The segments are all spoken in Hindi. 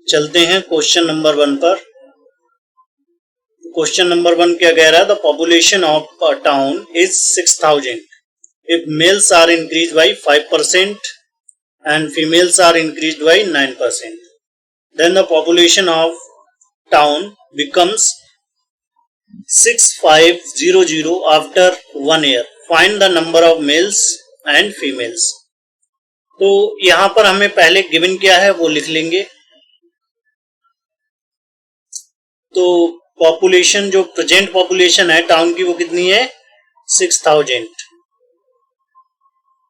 चलते हैं क्वेश्चन नंबर 1 पर। क्वेश्चन नंबर 1 क्या कह रहा है? The population of a town is 6000 if males are increased by 5% and females are increased by 9%, then the population of town becomes 6500 after 1 year. Find the number of males and females. तो यहां पर हमें पहले गिवन क्या है वो लिख लेंगे। तो पॉपुलेशन जो प्रेजेंट पॉपुलेशन है टाउन की वो कितनी है? 6000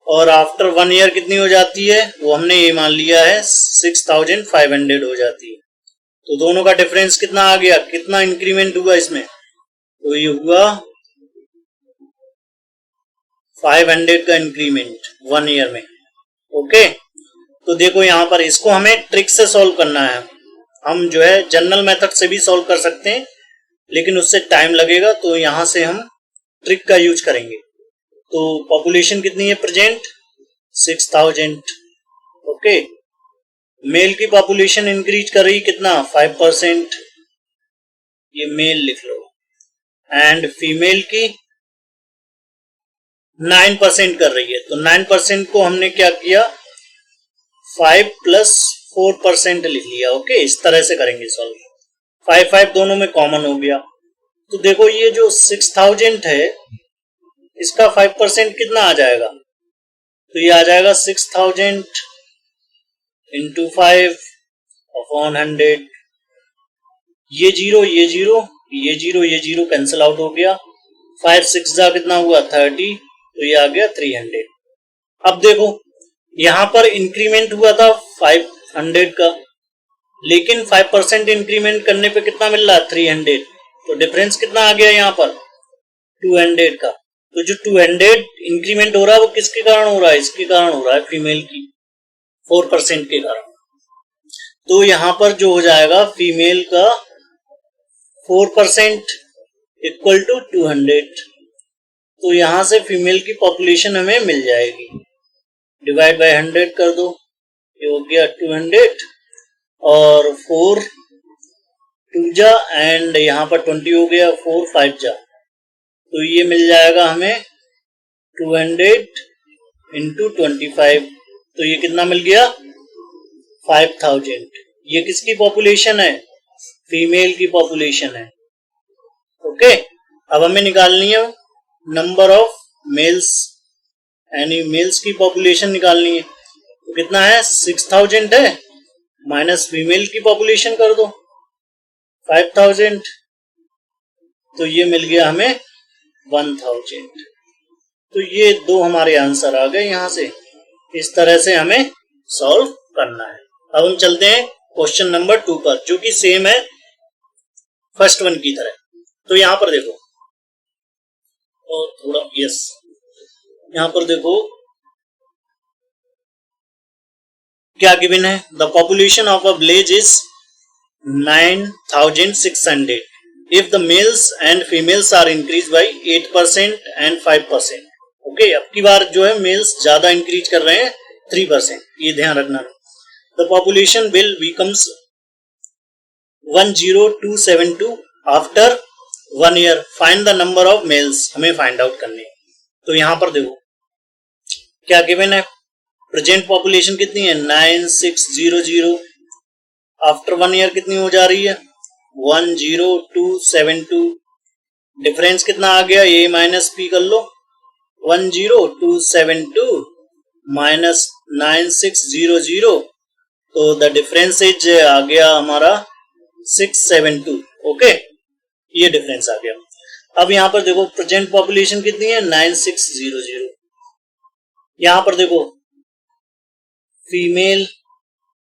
और आफ्टर 1 ईयर कितनी हो जाती है वो हमने ये मान लिया है 6500 हो जाती है। तो दोनों का डिफरेंस कितना आ गया? कितना इंक्रीमेंट हुआ इसमें? तो ये हुआ 500 का इंक्रीमेंट 1 ईयर में। ओके, तो देखो यहां पर इसको हमें ट्रिक से सॉल्व करना है। हम जो है जनरल मेथड से भी सॉल्व कर सकते हैं लेकिन उससे टाइम लगेगा, तो यहां से हम ट्रिक का यूज करेंगे। तो पॉपुलेशन कितनी है प्रेजेंट? 6000। ओके, मेल की पॉपुलेशन इंक्रीज कर रही कितना? 5%, ये मेल लिख लो। एंड फीमेल की 9% कर रही है, तो 9% को हमने क्या किया? 5 + 4% लिख लिया। ओके, इस तरह से करेंगे सॉल्व। 5 दोनों में कॉमन हो गया। तो देखो ये जो 6000 है इसका 5% कितना आ जाएगा? तो ये आ जाएगा 6000 × 5/100। ये जीरो ये जीरो ये जीरो ये जीरो कैंसिल आउट हो गया। 5 6 जा कितना हुआ? 30, तो ये आ गया 300। अब देखो यहां पर इंक्रीमेंट हुआ था 500 का, लेकिन 5% इंक्रीमेंट करने पे कितना मिल रहा है? 300। तो डिफरेंस कितना आ गया यहाँ पर? 200 का। तो जो 200 इंक्रीमेंट हो रहा है वो किसके कारण हो रहा है? इसके कारण हो रहा है, फीमेल की 4% के कारण। तो यहां पर जो हो जाएगा फीमेल का 4% इक्वल टू 200। तो यहां से फीमेल की पॉपुलेशन हमें मिल जाएगी। डिवाइड बाय 100 कर दो, ये हो गया 200 और 4 2 जा एंड यहां पर 20 हो गया, 4 5 जा, तो ये मिल जाएगा हमें 200 × 25। तो ये कितना मिल गया? 5000। ये किसकी पॉपुलेशन है? फीमेल की पॉपुलेशन है। ओके, अब हमें निकालनी है नंबर ऑफ मेल्स, यानी मेल्स की पॉपुलेशन निकालनी है। तो कितना है? 6000 है माइनस फीमेल की पॉपुलेशन कर दो 5000, तो ये मिल गया हमें 1000। तो ये दो हमारे आंसर आ गए यहां से। इस तरह से हमें सॉल्व करना है। अब हम चलते हैं क्वेश्चन नंबर 2 पर, जो कि सेम है फर्स्ट वन की तरह। तो यहां पर देखो, और थोड़ा यस, यहां पर देखो क्या गिवन है? The population of a village is 9600 if the males and females are increased by 8% and 5%. Okay, अब की बार जो है मेल्स ज्यादा इंक्रीज कर रहे हैं 3%, ये ध्यान रखना। The population will becomes 10272 after 1 year. Find the number of males, हमें फाइंड आउट करने। तो यहां पर देखो क्या गिवन है? प्रेजेंट पॉपुलेशन कितनी है? 9600। आफ्टर 1 ईयर कितनी हो जा रही है? 10272। डिफरेंस कितना आ गया? ए माइनस पी कर लो। 10272 माइनस 9600, तो द डिफरेंस इज आ गया हमारा 672। ओके, ये डिफरेंस आ गया। अब यहां पर देखो प्रेजेंट पॉपुलेशन कितनी है? 9600। यहां पर देखो फीमेल,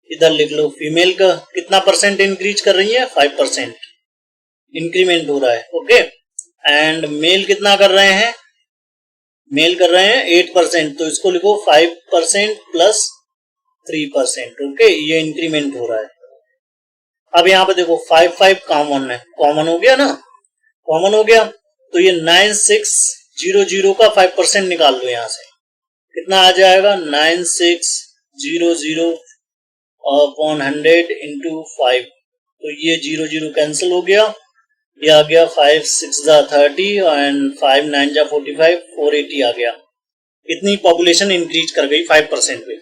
इधर लिख लो, फीमेल का कितना परसेंट इंक्रीज कर रही है? 5% इंक्रीमेंट हो रहा है। ओके, एंड मेल कितना कर रहे हैं? मेल कर रहे हैं 8%, तो इसको लिखो 5% + 3%। ओके, ये इंक्रीमेंट हो रहा है। अब यहां पर देखो 5 5 कॉमन है, कॉमन हो गया ना? कॉमन हो गया, तो ये 9600 का 5% निकाल लो। यहां से कितना आ जाएगा? 9600 अपॉन 100 इंटू 5, तो ये 0 0 कैंसिल हो गया, ये आ गया 5 6 जा 30 एंड 5 9 जा 45, 480 आ गया। इतनी पॉपुलेशन इंक्रीज कर गई 5% पे।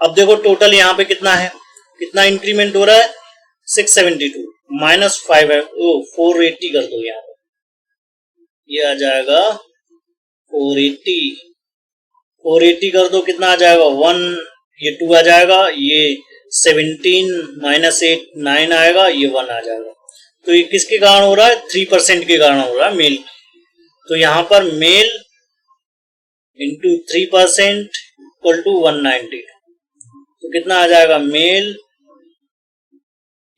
अब देखो टोटल यहाँ पे कितना है, कितना इंक्रीमेंट हो रहा है, 672 माइनस 5 है, 480 कर दो यहाँ पे, ये आ जाएगा 480 कर दो, कितना आ जाएगा 1, ये 2 आ जाएगा, ये 17 माइनस 8 9 आएगा, ये 1 आ जाएगा। तो ये किसके कारण हो रहा है, 3% के कारण हो रहा है, मेल। तो यहाँ पर मेल इंटू 3% इक्वल टू 190, तो कितना आ जाएगा मेल,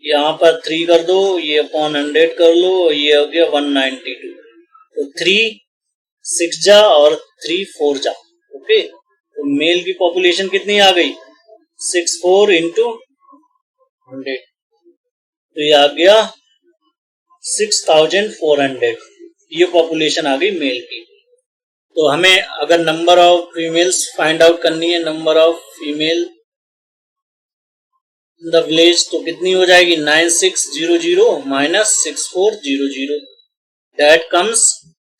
यहाँ पर 3 कर दो, ये अपॉन 100 कर लो, ये हो गया 192, तो 3 6 जा और 3 4 जा, ओके। तो मेल की पॉपुलेशन कितनी आ गई, 64 इंटू 100, तो ये आ गया 6400, ये पॉपुलेशन आ गई मेल की। तो हमें अगर number of females find out करनी है, number of female in the village, तो कितनी हो जाएगी, 9600 माइनस 6400, दैट कम्स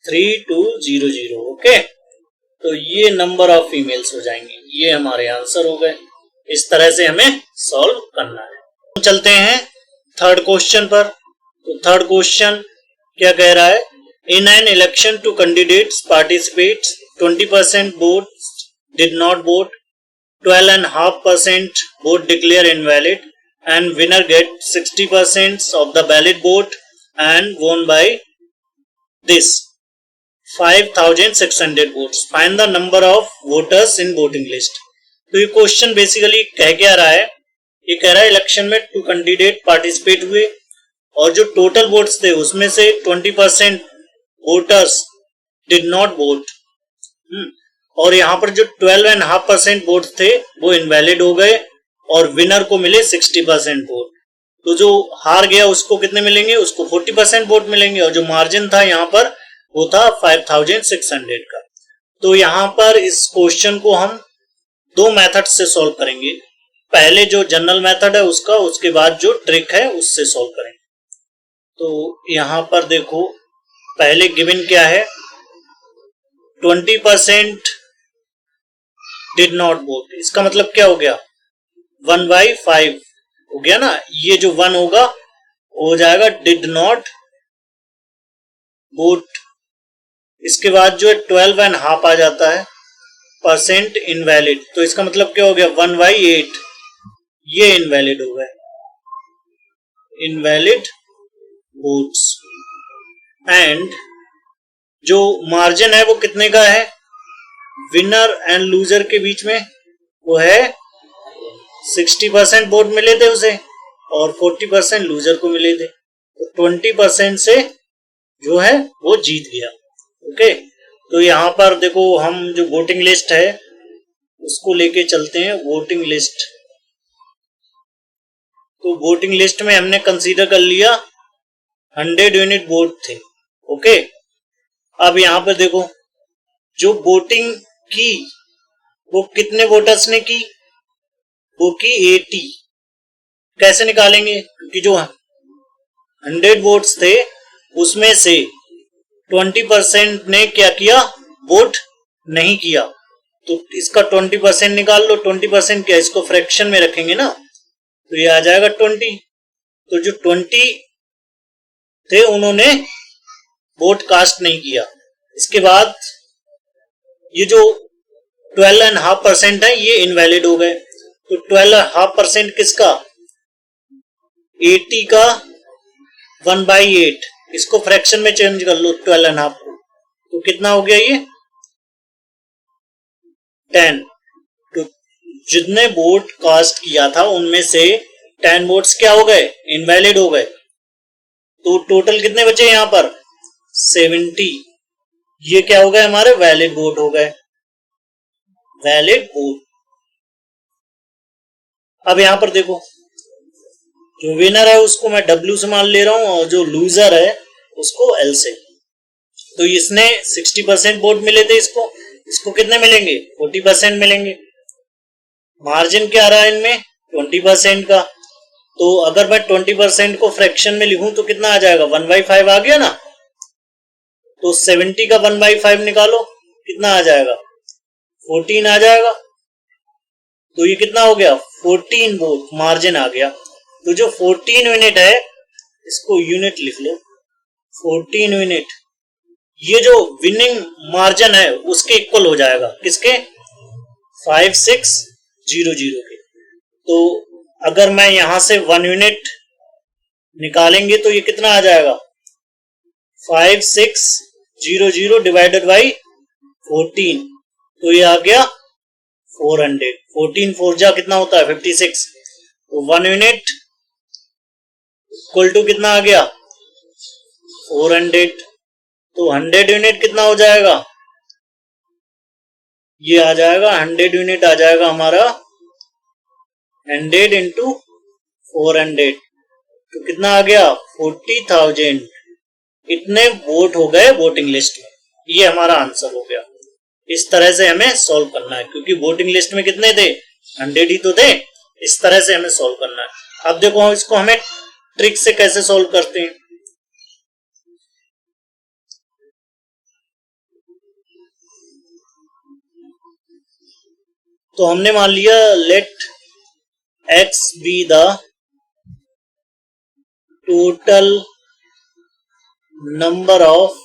3200, ओके। तो ये नंबर ऑफ फीमेल्स हो जाएंगे, ये हमारे आंसर हो गए। इस तरह से हमें सॉल्व करना है। चलते हैं थर्ड क्वेश्चन पर। तो थर्ड क्वेश्चन क्या कह रहा है, in an election two candidates participate 20% votes did not vote, 12.5% vote declare invalid, and winner get 60% of the valid vote and won by this 5600 votes. Find the number of voters in voting list. तो ये क्वेश्चन बेसिकली कह क्या रहा है, ये कह रहा है इलेक्शन में 2 कैंडिडेट पार्टिसिपेट हुए और जो टोटल वोट्स थे उसमें से 20% वोटर्स डिड नॉट वोट, और यहाँ पर जो 12.5% वोट थे वो इनवैलिड हो गए और विनर को मिले 60% वोट। तो जो हार गया उसको कितने मिलेंगे, उसको 40% वोट मिलेंगे, और जो मार्जिन था यहाँ पर वो था 5600 का। तो यहाँ पर इस क्वेश्चन को हम 2 मेथड से सॉल्व करेंगे, पहले जो जनरल मेथड है उसका, उसके बाद जो ट्रिक है उससे सॉल्व करेंगे। तो यहाँ पर देखो पहले गिवन क्या है, 20% डिड नॉट वोट, इसका मतलब क्या हो गया, 1/5 हो गया ना, ये जो 1 होगा हो जाएगा डिड नॉट वोट। इसके बाद जो है 12.5 आ जाता है परसेंट इनवैलिड, तो इसका मतलब क्या हो गया 1/8, ये इनवैलिड हो गए, इनवैलिड वोट्स। एंड जो मार्जिन है वो कितने का है, विनर एंड लूजर के बीच में, वो है 60% वोट मिले थे उसे और 40% लूजर को मिले थे, तो 20% से जो है वो जीत गया, ओके। तो यहाँ पर देखो हम जो वोटिंग लिस्ट है उसको लेके चलते हैं, वोटिंग लिस्ट। तो वोटिंग लिस्ट में हमने कंसीडर कर लिया 100 यूनिट वोट थे, ओके। अब यहाँ पर देखो जो वोटिंग की वो कितने वोटर्स ने की, वो की 80। कैसे निकालेंगे, क्योंकि जो 100 वोट्स थे उसमें से 20% ने क्या किया, वोट नहीं किया, तो इसका 20% निकाल लो। 20% क्या, इसको फ्रैक्शन में रखेंगे ना, तो ये आ जाएगा 20। तो जो 20 थे उन्होंने वोट कास्ट नहीं किया। इसके बाद ये जो 12.5% है ये इनवैलिड हो गए, तो 12.5% किसका, 80 का 1/8, इसको फ्रैक्शन में चेंज कर लो 12.5 को, तो कितना हो गया ये 10। तो जितने वोट कास्ट किया था उनमें से 10 वोट्स क्या हो गए, इनवैलिड हो गए, तो टोटल कितने बचे यहां पर 70, ये क्या हो गए हमारे वैलिड वोट हो गए, वैलिड वोट। अब यहां पर देखो जो विनर है उसको मैं W से मान ले रहा हूं और जो लूजर है उसको L से। तो इसने 60% वोट मिले थे, इसको कितने मिलेंगे, 40% मिलेंगे। मार्जिन क्या आ रहा है इनमें 20% का। तो अगर मैं 20% को फ्रैक्शन में लिखूं तो कितना आ जाएगा, 1/5 आ गया ना। तो 70 का 1/5 निकालो, कितना आ जाएगा, 14 आ जाएगा। तो ये कितना हो गया, 14 वोट मार्जिन आ गया। तो जो 14 यूनिट है इसको यूनिट लिख लो, 14 यूनिट, ये जो विनिंग मार्जिन है उसके इक्वल हो जाएगा, किसके, 5600 के। तो अगर मैं यहां से 1 यूनिट निकालेंगे तो ये कितना आ जाएगा, 5600 डिवाइडेड बाई 14, तो ये आ गया 400। 14 4 जा कितना होता है, 56। तो 1 यूनिट इक्वल टू कितना आ गया, 400। तो 100 यूनिट कितना हो जाएगा, ये आ जाएगा 100 यूनिट आ जाएगा हमारा 100 इंटू 400, तो कितना आ गया, 40,000। इतने वोट हो गए वोटिंग लिस्ट में, ये हमारा आंसर हो गया। इस तरह से हमें सॉल्व करना है, क्योंकि वोटिंग लिस्ट में कितने थे, 100 ही तो थे। इस तरह से हमें सॉल्व करना है। अब देखो इसको हमें ट्रिक से कैसे सॉल्व करते हैं। तो हमने मान लिया let x be the total number of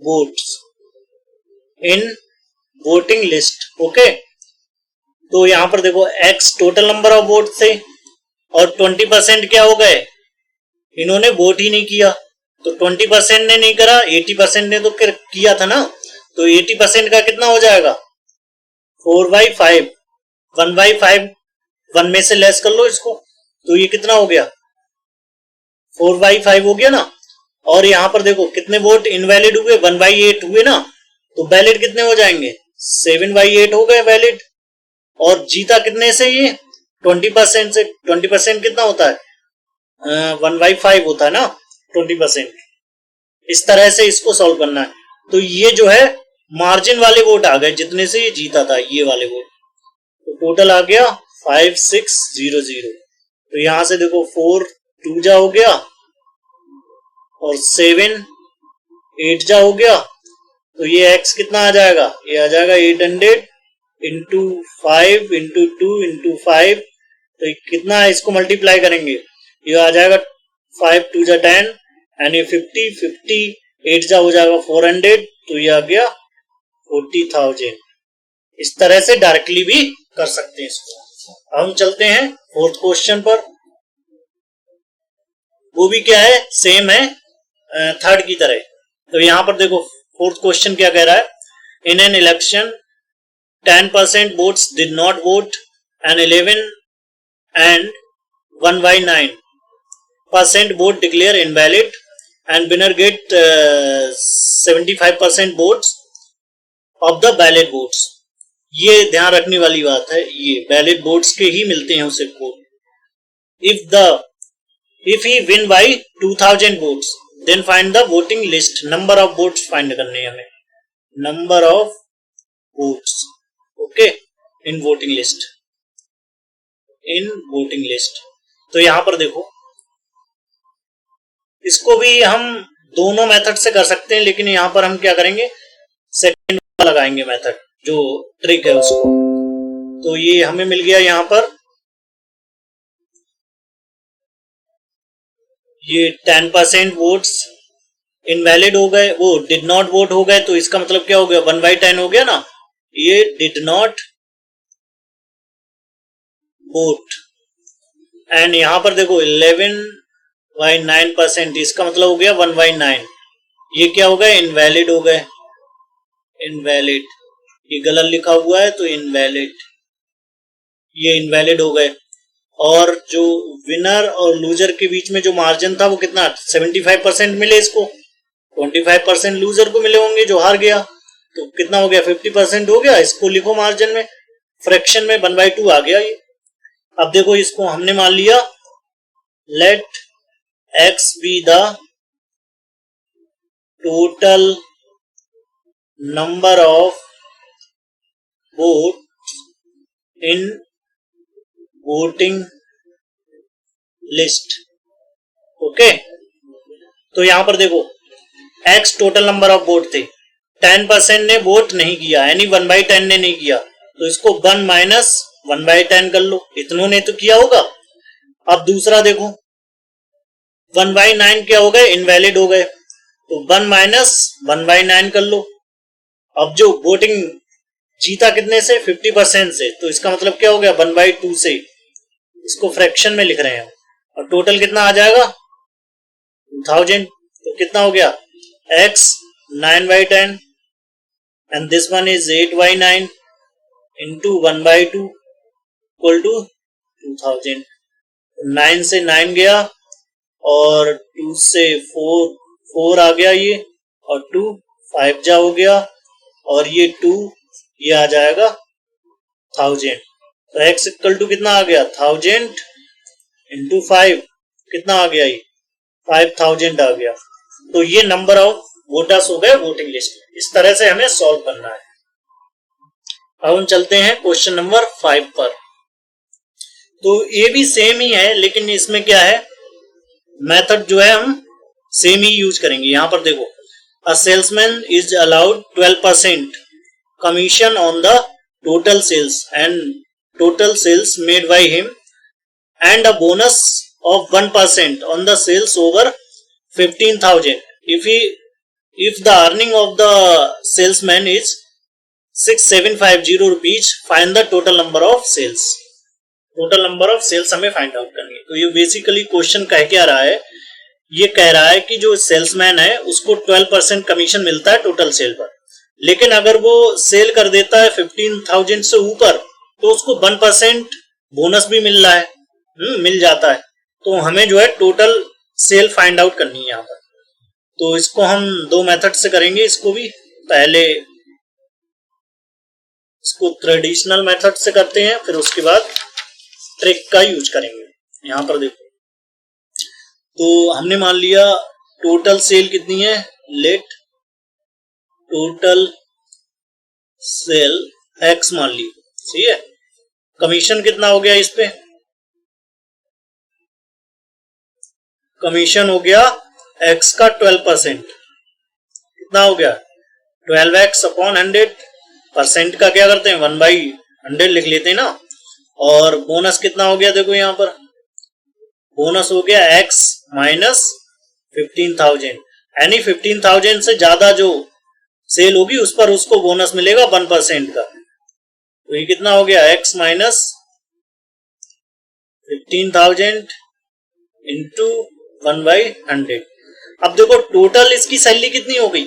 votes in voting list. Okay, तो यहां पर देखो x total number of vote थे और 20% क्या हो गए, इन्होंने वोट ही नहीं किया। तो 20% ने नहीं करा, 80% ने तो किया था ना। तो 80% का कितना हो जाएगा, 4/5, 1/5, 1 में से लेस कर लो इसको, तो ये कितना हो गया, 4/5 हो गया ना। और यहां पर देखो कितने वोट इनवैलिड हुए, 1/8 हुए ना। तो वैलिड कितने हो जाएंगे, 7/8 हो गए वैलिड। और जीता कितने से, ये 20% से। 20% कितना होता है, 1/5 होता है ना 20%। इस तरह से इसको सॉल्व करना है। तो ये जो है मार्जिन वाले वोट आ गए, जितने से ये जीता था ये वाले वोट। तो टोटल आ गया 5600। तो यहां से देखो 4 2 जा हो गया और 7 8 जा हो गया। तो ये x कितना आ जाएगा, ये आ जाएगा 800 इंटू 5 इंटू 2 इंटू 5। तो कितना है, इसको मल्टीप्लाई करेंगे, ये आ जाएगा 5 2 जा 10 यानी 50 8 जा हो जाएगा 400। तो ये आ गया 40,000। इस तरह से डायरेक्टली भी कर सकते हैं इसको। अब हम चलते हैं फोर्थ क्वेश्चन पर। वो भी क्या है, सेम है थर्ड की तरह। तो यहां पर देखो फोर्थ क्वेश्चन क्या कह रहा है, in an election 10% votes did not vote and 11 and 1/9% vote declare invalid and winner get 75% votes of the valid votes। ये ध्यान रखने वाली बात है, ये वैलिड वोट्स के ही मिलते हैं उसे vote. if he win by 2000 votes then find the voting list number of votes find करने हमें, number of votes। Okay, in voting list. तो यहां पर देखो इसको भी हम दोनों मेथड से कर सकते हैं, लेकिन यहां पर हम क्या करेंगे, सेकंड लगाएंगे मेथड, जो ट्रिक है उसको। तो ये हमें मिल गया यहां पर, ये 10% वोट्स इनवैलिड हो गए, वो डिड नॉट वोट हो गए। तो इसका मतलब क्या हो गया, 1/10 हो गया ना। ये डिड नॉट वोट एंड यहां पर देखो 11/9%, इसका मतलब हो गया 1/9। ये क्या हो गए, इनवैलिड हो गए, इनवैलिड, ये गलत लिखा हुआ है तो इनवैलिड, ये इनवैलिड हो गए। और जो विनर और लूजर के बीच में जो मार्जिन था वो कितना, 75% मिले इसको, 25% लूजर को मिले होंगे जो हार गया। तो कितना हो गया, 50% हो गया। इसको लिखो मार्जिन में, फ्रैक्शन में 1/2 आ गया ये। अब देखो इसको हमने मान लिया let x be the total number of vote in voting list. Okay, तो यहां पर देखो x total number of vote थे, 10% ने वोट नहीं किया, यानी 1/10 ने नहीं किया, तो इसको 1 माइनस 1/10 कर लो, इतनों ने तो किया होगा। अब दूसरा देखो 1/9 क्या हो गए, इनवैलिड हो गए, तो 1 माइनस 1/9 कर लो। अब जो वोटिंग जीता कितने से, 50% से, तो इसका मतलब क्या हो गया, 1/2 से, इसको फ्रैक्शन में लिख रहे हैं, और टोटल कितना आ जाएगा 2000। तो कितना हो गया x 9/10 and this one is 8/9 into 1/2 equal to 2000। 9 से 9 गया और 2 से 4 आ गया ये, और 2 5 जा हो गया, और ये 2 ये आ जाएगा 1000। तो x इक्वल टू कितना आ गया 1000 इंटू 5, कितना आ गया ये 5000 आ गया। तो ये नंबर ऑफ वोटर्स हो गए वोटिंग लिस्ट में। इस तरह से हमें सॉल्व करना है। अब हम चलते हैं क्वेश्चन नंबर 5 पर। तो ये भी सेम ही है, लेकिन इसमें क्या है, मेथड जो है हम सेम ही यूज करेंगे। यहां पर देखो, a salesman is allowed 12% commission on the total sales and total sales made by him and a bonus of 1% on the sales over 15,000 if the earning of the salesman is 6750 rupees, find the total number of sales। Total number of sales हमें फाइंड आउट करनी है। तो ये बेसिकली क्वेश्चन कह क्या रहा है, ये कह रहा है कि जो सेल्समैन है उसको 12% कमीशन मिलता है टोटल सेल पर, लेकिन अगर वो सेल कर देता है 15,000 से ऊपर तो उसको 1% बोनस भी मिल रहा है, मिल जाता है। तो हमें जो है टोटल सेल फाइंड आउट करनी है यहाँ पर। तो इसको हम दो मेथड से करेंगे। इसको भी पहले इसको ट्रेडिशनल मेथड से करते हैं, फिर उसके बाद ट्रिक का यूज करेंगे। यहाँ पर देखो, तो हमने मान लिया टोटल सेल कितनी है, लेट टोटल सेल एक्स मान ली, सही है। कमीशन कितना हो गया, इस पे कमीशन हो गया x का 12%, कितना हो गया 12x अपॉन 100%। का क्या करते हैं 1/100 लिख लेते हैं ना। और बोनस कितना हो गया, देखो यहां पर बोनस हो गया x माइनस 15,000, यानी 15,000 से ज्यादा जो सेल होगी उस पर उसको बोनस मिलेगा 1% का। तो ये कितना हो गया x माइनस 15,000 इंटू 1/100। अब देखो टोटल इसकी सैलरी कितनी हो गई,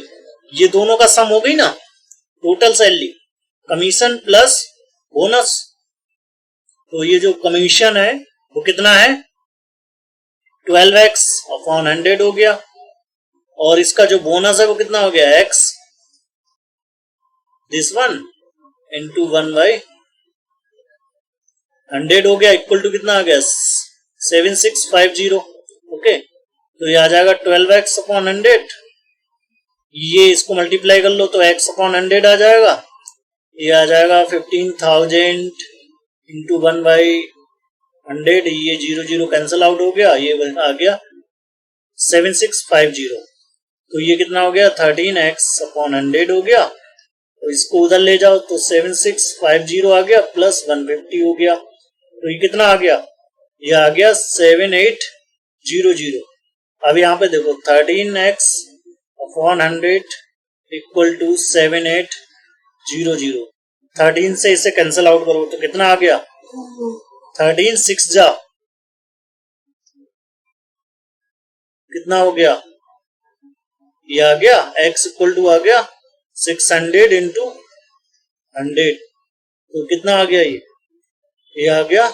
ये दोनों का सम हो गई ना, total salary commission plus bonus. तो ये जो कमीशन है वो कितना है 12x अपॉन 100 हो गया, और इसका जो बोनस है वो कितना हो गया x दिस वन इंटू 1/100 हो गया, इक्वल टू कितना आ गया 7650। ओके, तो ये आ जाएगा 12x अपॉन 100, ये इसको मल्टीप्लाई कर लो तो x अपॉन 100 आ जाएगा, ये आ जाएगा 15,000 इंटू 1/100, ये 0 कैंसिल आउट हो गया, ये आ गया 7650। तो ये कितना हो गया 13x अपॉन 100 हो गया, तो इसको उधर ले जाओ तो 7650 आ गया प्लस 150 हो गया, तो ये कितना आ गया, ये आ गया 7800। अब यहाँ पे देखो 13x अपॉन 100 इक्वल टू 7800, 13 से इसे कैंसिल आउट करो तो कितना आ गया 13 6 जा कितना हो गया, ये आ गया x इक्वल टू आ गया 600 इंटू 100, तो कितना आ गया, ये आ गया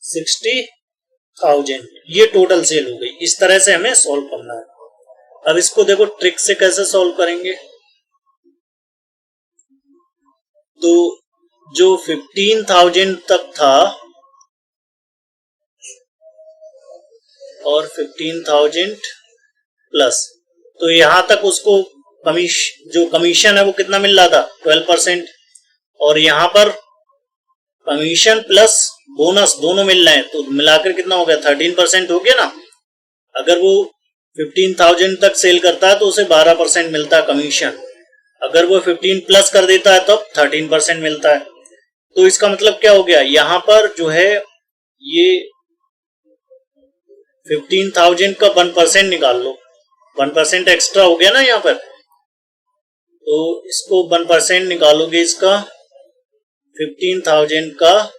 60,000। ये टोटल सेल हो गई। इस तरह से हमें सॉल्व करना है। अब इसको देखो ट्रिक से कैसे सॉल्व करेंगे। तो जो 15,000 तक था और 15,000 प्लस, तो यहां तक उसको जो कमीशन है वो कितना मिल रहा था 12%, और यहां पर कमीशन प्लस बोनस दोनों मिल रहे हैं, तो मिलाकर कितना हो गया 13% हो गया ना। अगर वो 15,000 तक सेल करता है तो उसे 12% मिलता है कमीशन, अगर वो 15 प्लस कर देता है तब 13% मिलता है। तो इसका मतलब क्या हो गया, यहां पर जो है ये 15,000 का 1% निकाल लो, 1% एक्स्ट्रा हो गया ना यहाँ पर, तो इसको 1% निकालोगे, इसका 15,000 का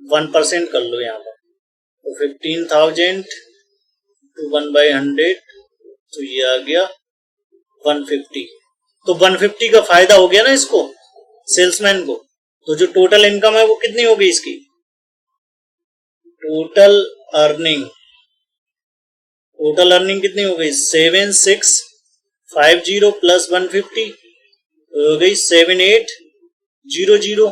1% कर लो यहाँ पर, तो 15,000 टू 1/100, तो ये आ गया 150। तो 150 का फायदा हो गया ना इसको, सेल्समैन को। तो जो टोटल इनकम है वो कितनी हो गई इसकी, टोटल अर्निंग कितनी हो गई 7650 प्लस 150 हो गई 7800।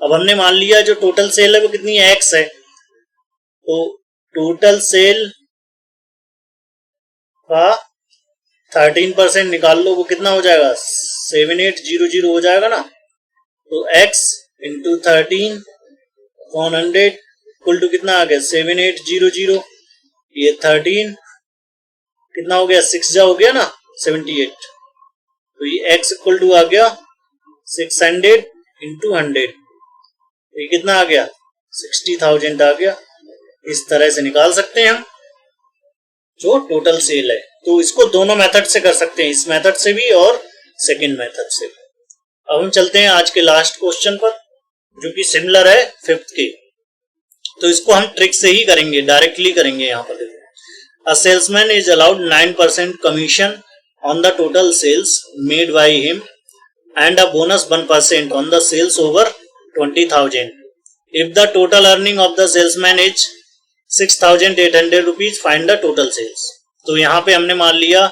अब हमने मान लिया जो टोटल सेल है वो कितनी है, एक्स है, तो टोटल सेल का 13% निकाल लो, वो कितना हो जाएगा 7800 हो जाएगा ना। तो x इंटू 13/100 इक्वल टू कितना आ गया 7800, ये 13 कितना हो गया 6 जा हो गया ना 78, तो ये x इक्वल टू आ गया 600 इंटू 100, तो ये कितना आ गया 60,000 आ गया। इस तरह से निकाल सकते हैं हम जो टोटल सेल है। तो इसको दोनों मेथड से कर सकते हैं, इस मेथड से भी और सेकंड मेथड से भी। अब हम चलते हैं आज के लास्ट क्वेश्चन पर, जो कि सिमिलर है फिफ्थ के। तो इसको हम ट्रिक से ही करेंगे, डायरेक्टली करेंगे। यहाँ पर देखो, a salesman is allowed 9% commission on the total sales made by him and a bonus 1% on the sales over 20,000. If the total earning of the salesman is 6,800 rupees, find the total sales. तो यहां पे हमने मान लिया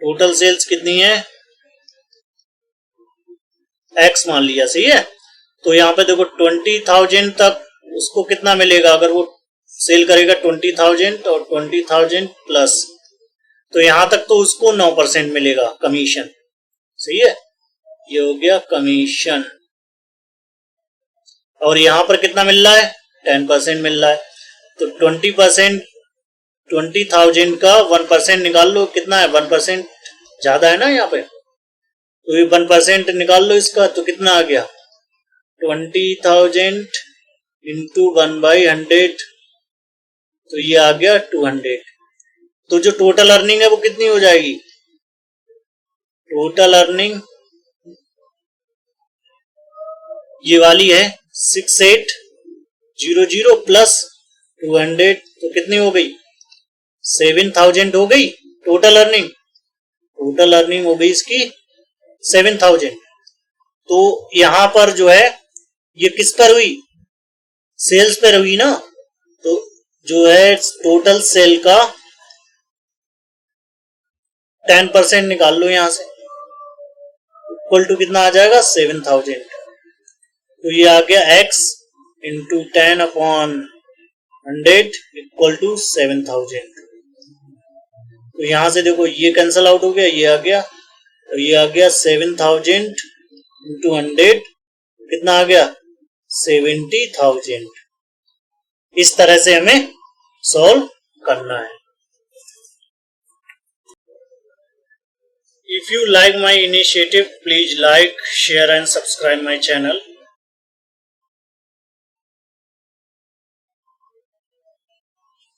टोटल सेल्स कितनी है, x मान लिया, सही है। तो यहां पे देखो 20,000 तक उसको कितना मिलेगा, अगर वो सेल करेगा 20,000 और 20,000 प्लस, तो यहां तक तो उसको 9% मिलेगा कमीशन, सही है। ये हो गया कमीशन, और यहां पर कितना मिल रहा है 10% मिल रहा है। तो 20%, 20,000 का 1% निकाल लो, कितना है 1% ज्यादा है ना यहाँ पे, तो ये 1% निकाल लो इसका, तो कितना आ गया 20,000 इंटू 1/100, तो ये आ गया 200। तो जो टोटल अर्निंग है वो कितनी हो जाएगी, टोटल अर्निंग ये वाली है 6800 प्लस 200, तो कितनी हो गई 7,000 हो गई टोटल अर्निंग। टोटल अर्निंग हो गई इसकी 7,000। तो यहां पर जो है ये किस पर हुई, सेल्स पर हुई ना। तो जो है टोटल सेल का 10% निकाल लो यहां से, इक्वल टू कितना आ जाएगा 7,000। तो ये आ गया x इंटू 10/100 इक्वल टू 7,000। तो यहां से देखो ये कैंसल आउट हो गया, ये आ गया, तो ये आ गया 7,000 इंटू 100, कितना आ गया 70,000। इस तरह से हमें सॉल्व करना है। If you like my initiative, please like, share and subscribe my channel.